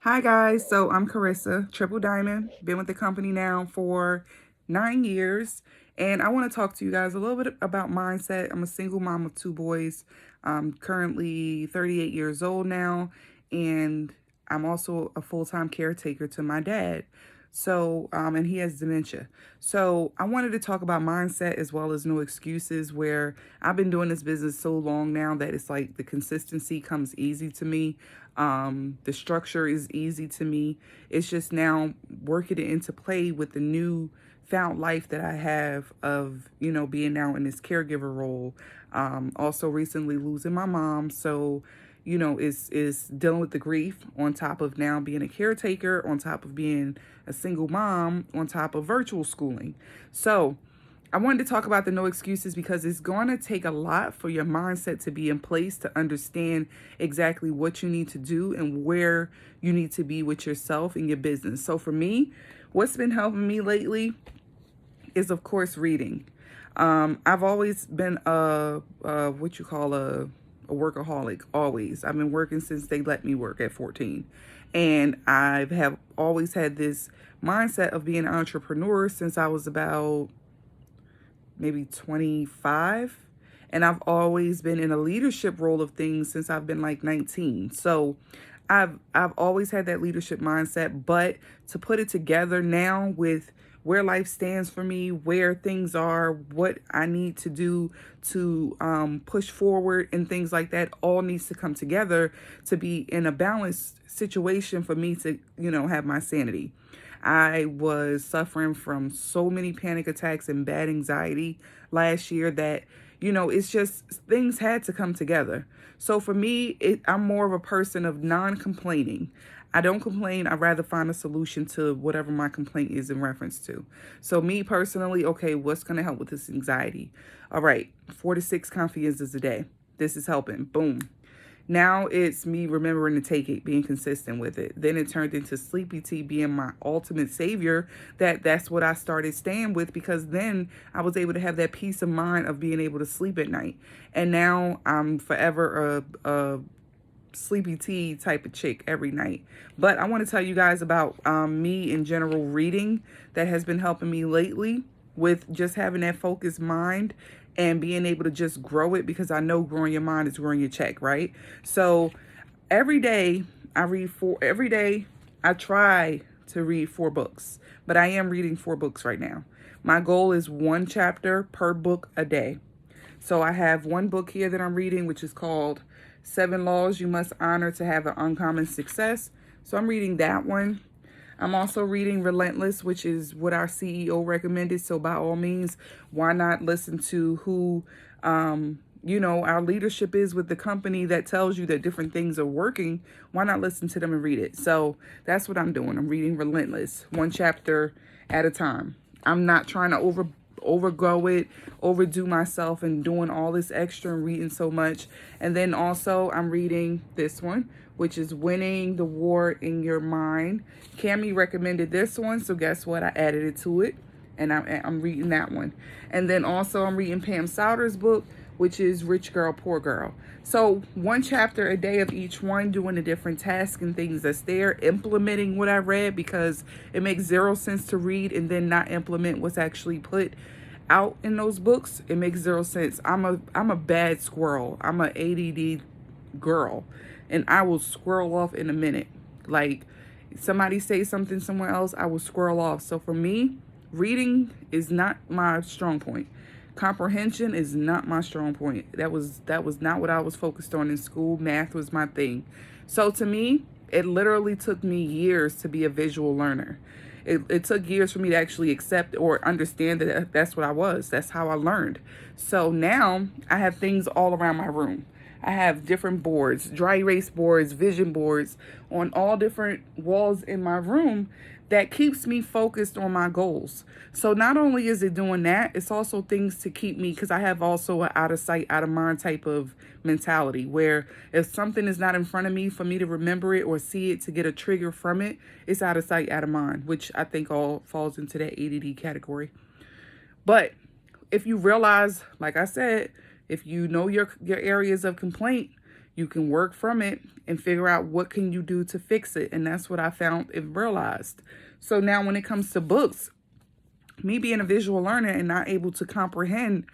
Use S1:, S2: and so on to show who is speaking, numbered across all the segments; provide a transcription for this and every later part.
S1: Hi guys, so I'm Carissa, Triple Diamond. Been with the company now for 9 years, and I want to talk to you guys a little bit about mindset. I'm a single mom of two boys. I'm currently 38 years old now, and I'm also a full-time caretaker to my dad. And he has dementia. So I wanted to talk about mindset as well as no excuses, where I've been doing this business so long now that it's like the consistency comes easy to me. The structure is easy to me. It's just now working it into play with the new found life that I have of, being now in this caregiver role. Also recently losing my mom. So, is dealing with the grief on top of now being a caretaker, on top of being a single mom, on top of virtual schooling. So I wanted to talk about the no excuses because it's going to take a lot for your mindset to be in place to understand exactly what you need to do and where you need to be with yourself and your business. So for me, what's been helping me lately is, of course, reading. I've always been what you call a workaholic. Always, I've been working since they let me work at 14, and have always had this mindset of being an entrepreneur since I was about maybe 25. And I've always been in a leadership role of things since I've been like 19. So I've always had that leadership mindset, but to put it together now with where life stands for me, where things are, what I need to do to push forward and things like that, all needs to come together to be in a balanced situation for me to, have my sanity. I was suffering from so many panic attacks and bad anxiety last year that, it's just things had to come together. So for me, I'm more of a person of non-complaining. I don't complain. I'd rather find a solution to whatever my complaint is in reference to. So me personally, okay, what's going to help with this anxiety? All right, 4 to 6 confidences a day. This is helping. Boom. Now it's me remembering to take it, being consistent with it. Then it turned into Sleepy Tea being my ultimate savior. That's what I started staying with, because then I was able to have that peace of mind of being able to sleep at night. And now I'm forever a Sleepy Tea type of chick every night. But I want to tell you guys about me in general reading that has been helping me lately with just having that focused mind and being able to just grow it, because I know growing your mind is growing your check, right? So every day every day I try to read 4 books, but I am reading 4 books right now. My goal is 1 chapter per book a day. So I have one book here that I'm reading, which is called 7 Laws You Must Honor to Have an Uncommon Success. So I'm reading that one. I'm also reading Relentless, which is what our CEO recommended. So by all means, why not listen to who, our leadership is with the company that tells you that different things are working. Why not listen to them and read it? So that's what I'm doing. I'm reading Relentless, 1 chapter at a time. I'm not trying to overgo it, overdo myself and doing all this extra and reading so much. And then also I'm reading this one, which is Winning the War in Your Mind. Cami recommended this one, so guess what? I added it to it, and I'm reading that one. And then also I'm reading Pam Souter's book, which is Rich Girl, Poor Girl. So 1 chapter a day of each one, doing a different task and things that's there, implementing what I read, because it makes zero sense to read and then not implement what's actually put out in those books. It makes zero sense. I'm a bad squirrel. I'm a ADD girl, and I will squirrel off in a minute. Like, somebody say something somewhere else, I will squirrel off. So for me, reading is not my strong point. Comprehension is not my strong point. That was not what I was focused on in school. Math was my thing. So to me, it literally took me years to be a visual learner. It took years for me to actually accept or understand that that's what I was. That's how I learned. So now I have things all around my room. I have different boards, dry erase boards, vision boards on all different walls in my room that keeps me focused on my goals. So not only is it doing that, it's also things to keep me, because I have also an out of sight, out of mind type of mentality, where if something is not in front of me for me to remember it or see it to get a trigger from it, it's out of sight, out of mind, which I think all falls into that ADD category. But if you realize, like I said, if you know your areas of complaint, You can work from it and figure out what can you do to fix it. And that's what I found and realized. So now when it comes to books, me being a visual learner and not able to comprehend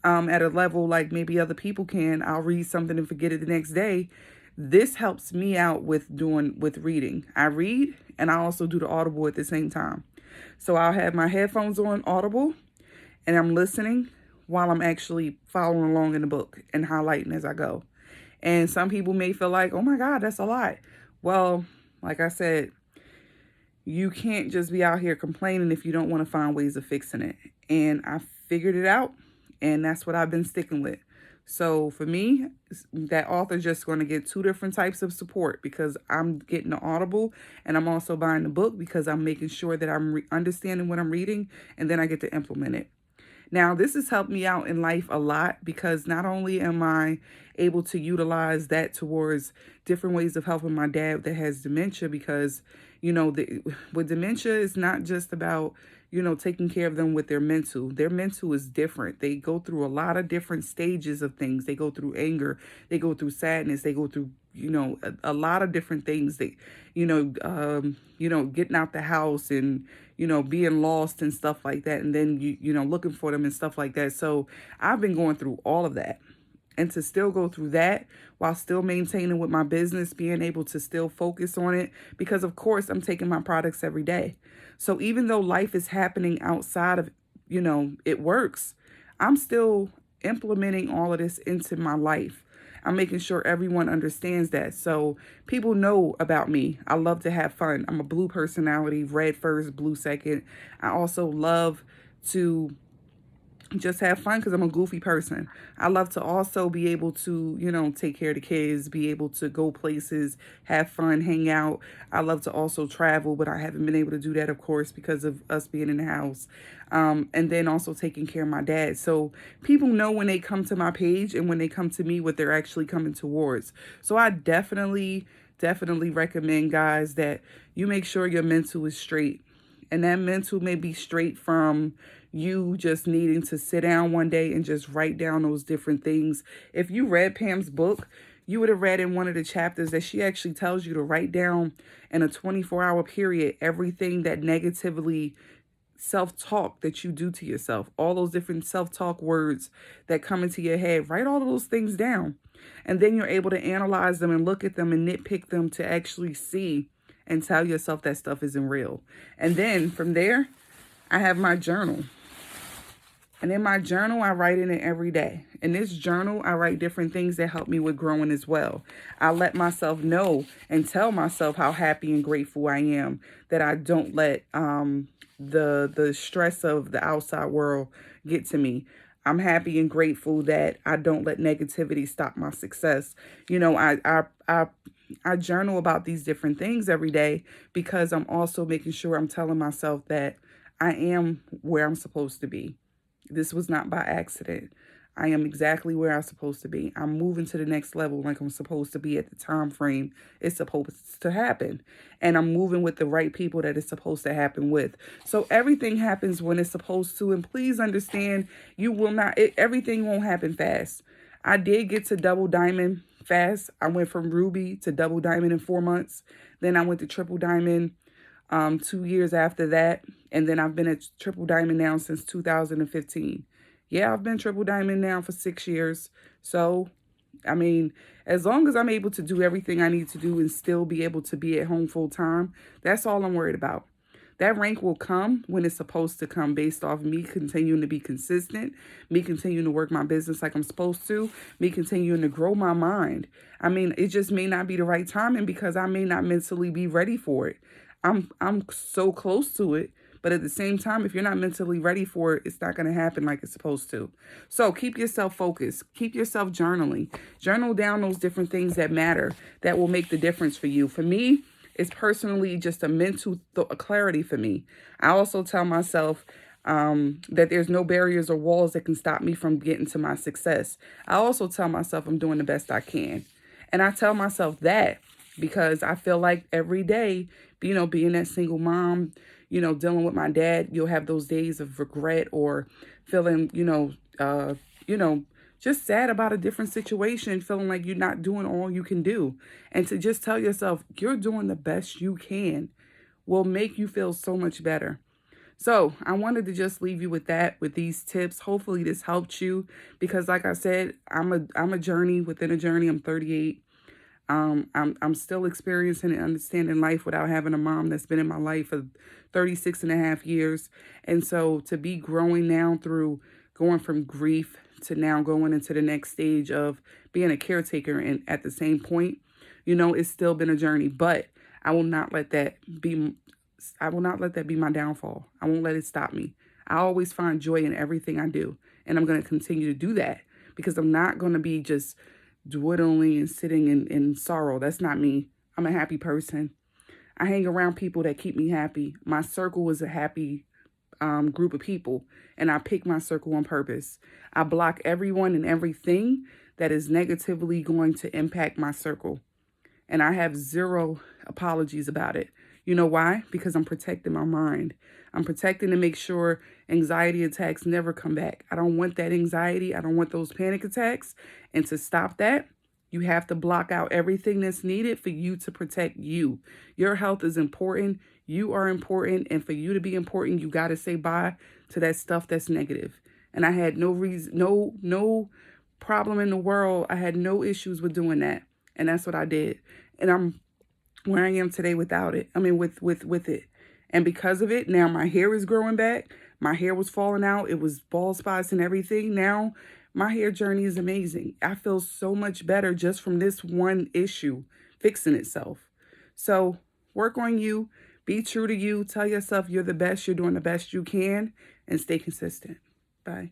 S1: at a level like maybe other people can, I'll read something and forget it the next day. This helps me out with reading. I read and I also do the Audible at the same time. So I'll have my headphones on Audible and I'm listening while I'm actually following along in the book and highlighting as I go. And some people may feel like, oh my God, that's a lot. Well, like I said, you can't just be out here complaining if you don't want to find ways of fixing it. And I figured it out, and that's what I've been sticking with. So for me, that author's just going to get two different types of support because I'm getting the Audible and I'm also buying the book because I'm making sure that I'm understanding what I'm reading, and then I get to implement it. Now, this has helped me out in life a lot because not only am I able to utilize that towards different ways of helping my dad that has dementia, because, with dementia, it's not just about, taking care of them with their mental. Their mental is different. They go through a lot of different stages of things. They go through anger. They go through sadness. They go through, a lot of different things. They, getting out the house and, being lost and stuff like that. And then, looking for them and stuff like that. So I've been going through all of that. And to still go through that while still maintaining with my business, being able to still focus on it, because of course I'm taking my products every day. So even though life is happening outside of, it works, I'm still implementing all of this into my life. I'm making sure everyone understands that. So people know about me. I love to have fun. I'm a blue personality, red first, blue second. I also love to just have fun because I'm a goofy person. I love to also be able to, take care of the kids, be able to go places, have fun, hang out. I love to also travel, but I haven't been able to do that, of course, because of us being in the house. And then also taking care of my dad. So people know when they come to my page and when they come to me what they're actually coming towards. So I definitely recommend, guys, that you make sure your mental is straight. And that mental may be straight from you just needing to sit down one day and just write down those different things. If you read Pam's book, you would have read in one of the chapters that she actually tells you to write down in a 24-hour period everything that negatively self-talk that you do to yourself. All those different self-talk words that come into your head. Write all of those things down. And then you're able to analyze them and look at them and nitpick them to actually see and tell yourself that stuff isn't real. And then from there, I have my journal. And in my journal, I write in it every day. In this journal, I write different things that help me with growing as well. I let myself know and tell myself how happy and grateful I am that I don't let the stress of the outside world get to me. I'm happy and grateful that I don't let negativity stop my success. I journal about these different things every day because I'm also making sure I'm telling myself that I am where I'm supposed to be. This was not by accident. I am exactly where I'm supposed to be. I'm moving to the next level like I'm supposed to be at the time frame it's supposed to happen. And I'm moving with the right people that it's supposed to happen with. So everything happens when it's supposed to. And please understand, everything won't happen fast. I did get to double diamond fast. I went from ruby to double diamond in 4 months. Then I went to triple diamond 2 years after that. And then I've been at triple diamond now since 2015. Yeah, I've been triple diamond now for 6 years. So, as long as I'm able to do everything I need to do and still be able to be at home full time, that's all I'm worried about. That rank will come when it's supposed to come based off me continuing to be consistent, me continuing to work my business like I'm supposed to, me continuing to grow my mind. It just may not be the right timing because I may not mentally be ready for it. I'm so close to it. But at the same time, if you're not mentally ready for it, it's not going to happen like it's supposed to. So keep yourself focused. Keep yourself journaling. Journal down those different things that matter, that will make the difference for you. For me, it's personally just a mental clarity for me. I also tell myself that there's no barriers or walls that can stop me from getting to my success. I also tell myself I'm doing the best I can. And I tell myself that because I feel like every day, being that single mom, dealing with my dad, you'll have those days of regret or feeling, just sad about a different situation, feeling like you're not doing all you can do. And to just tell yourself you're doing the best you can will make you feel so much better. So I wanted to just leave you with that, with these tips. Hopefully this helped you because like I said, I'm a journey within a journey. I'm 38. I'm still experiencing and understanding life without having a mom that's been in my life for 36 and a half years. And so to be growing now through going from grief to now going into the next stage of being a caretaker, and at the same point, it's still been a journey, but I will not let that be I will not let that be my downfall. I won't let it stop me. I always find joy in everything I do, and I'm going to continue to do that because I'm not going to be just dwindling and sitting in sorrow. That's not me. I'm a happy person. I hang around people that keep me happy. My circle is a happy group of people, and I pick my circle on purpose. I block everyone and everything that is negatively going to impact my circle, and I have zero apologies about it. You know why? Because I'm protecting my mind. I'm protecting to make sure anxiety attacks never come back. I don't want that anxiety. I don't want those panic attacks. And to stop that, you have to block out everything that's needed for you to protect you. Your health is important. You are important. And for you to be important, you got to say bye to that stuff that's negative. And I had no reason, no problem in the world. I had no issues with doing that. And that's what I did. And I'm where I am today without it. I mean, with it. And because of it, now my hair is growing back. My hair was falling out. It was bald spots and everything. Now my hair journey is amazing. I feel so much better just from this one issue fixing itself. So work on you. Be true to you. Tell yourself you're the best. You're doing the best you can. And stay consistent. Bye.